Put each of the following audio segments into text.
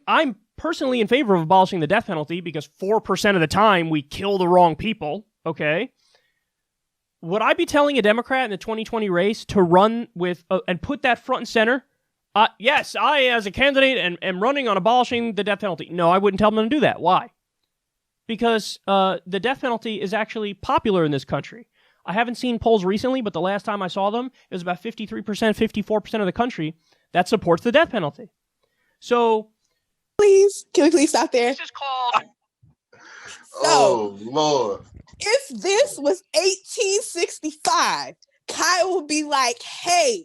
I'm personally in favor of abolishing the death penalty because 4% of the time we kill the wrong people, okay? Would I be telling a Democrat in the 2020 race to run with and put that front and center? Yes, I, as a candidate, am running on abolishing the death penalty. No, I wouldn't tell them to do that. Why? Because the death penalty is actually popular in this country. I haven't seen polls recently, but the last time I saw them, it was about 53%, 54% of the country that supports the death penalty. So, can we please stop there? This is called. Oh, Lord. If this was 1865, Kyle would be like, hey,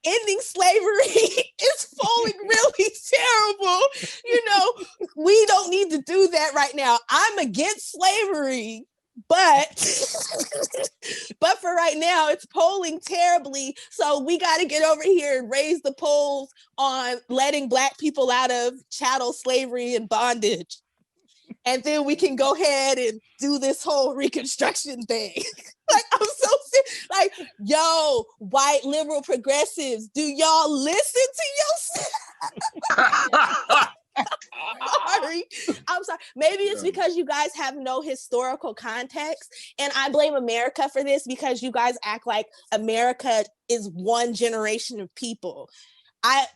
ending slavery is polling really terrible. You know, we don't need to do that right now. I'm against slavery, but for right now, it's polling terribly. So we got to get over here and raise the polls on letting Black people out of chattel slavery and bondage. And then we can go ahead and do this whole Reconstruction thing. Like, I'm so serious. Like, yo, white liberal progressives, do y'all listen to yourself? I'm sorry. Maybe it's because you guys have no historical context. And I blame America for this because you guys act like America is one generation of people. I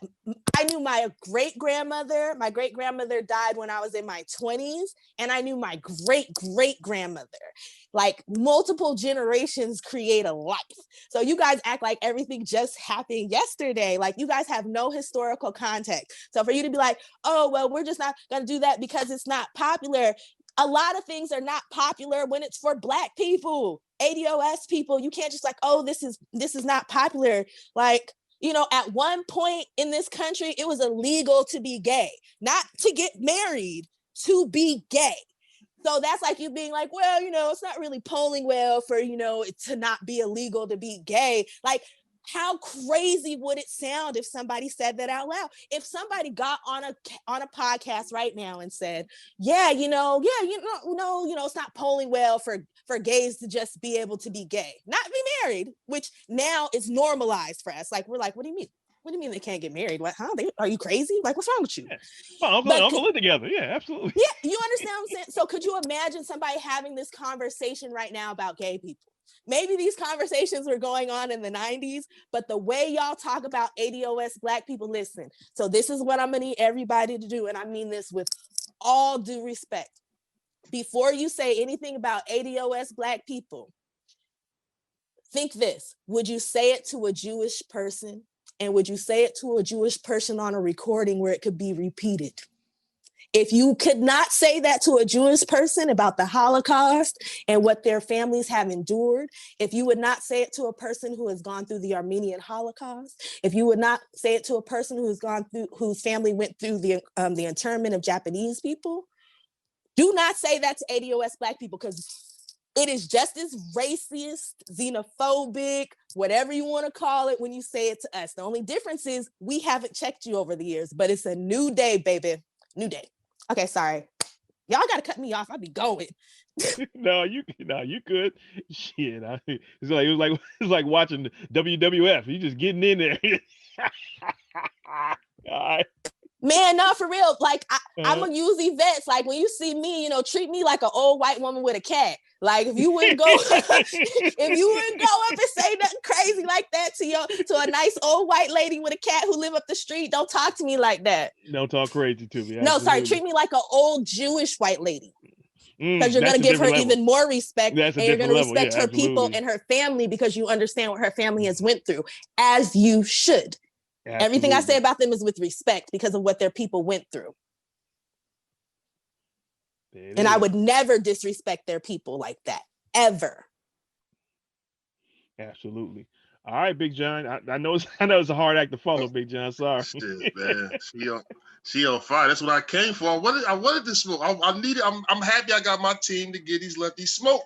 knew my great-grandmother. My great-grandmother died when I was in my 20s, and I knew my great-great-grandmother. Like, multiple generations create a life. So you guys act like everything just happened yesterday. Like, you guys have no historical context. So for you to be like, oh, well, we're just not going to do that because it's not popular. A lot of things are not popular when it's for Black people, ADOS people. You can't just like, oh, this is not popular. Like, you know, at one point in this country, it was illegal to be gay, not to get married, to be gay. So that's like you being like, well, you know, it's not really polling well for, you know, it to not be illegal to be gay. Like, how crazy would it sound if somebody said that out loud? If somebody got on a podcast right now and said, it's not polling well for gays to just be able to be gay, not be married, which now is normalized for us. Like, we're like, what do you mean? What do you mean they can't get married? What? Huh? Are you crazy? Like, what's wrong with you? Yeah. Well, Uncle live together. Yeah, absolutely. Yeah, you understand what I'm saying? So could you imagine somebody having this conversation right now about gay people? Maybe these conversations were going on in the 90s, but the way y'all talk about ADOS Black people, listen. So this is what I'm gonna need everybody to do, and I mean this with all due respect. Before you say anything about ADOS Black people, think this. Would you say it to a Jewish person? And would you say it to a Jewish person on a recording where it could be repeated? If you could not say that to a Jewish person about the Holocaust and what their families have endured, if you would not say it to a person who has gone through the Armenian Holocaust, if you would not say it to a person whose family went through the internment of Japanese people, do not say that to ADOS Black people, because it is just as racist, xenophobic, whatever you want to call it when you say it to us. The only difference is we haven't checked you over the years, but it's a new day, baby. New day. Okay, sorry. Y'all got to cut me off. I'll be going. No, you could. Shit, it was like watching WWF. You just getting in there. All right. Man, no, for real. Like, I'm gonna use events. Like, when you see me, you know, treat me like an old white woman with a cat. Like, if you wouldn't go, up and say nothing crazy like that to a nice old white lady with a cat who live up the street, don't talk to me like that. Don't talk crazy to me. No, sorry, treat me like an old Jewish white lady. Because you're gonna give her even more respect, and you're gonna respect her people and her family because you understand what her family has went through, as you should. Absolutely. Everything I say about them is with respect because of what their people went through. And I would never disrespect their people like that, ever. Absolutely. All right, Big John. I know it's a hard act to follow, Big John. Sorry. Shit, man. She on fire. That's what I came for. I wanted to smoke. I needed. I'm happy I got my team to get these lefties smoke.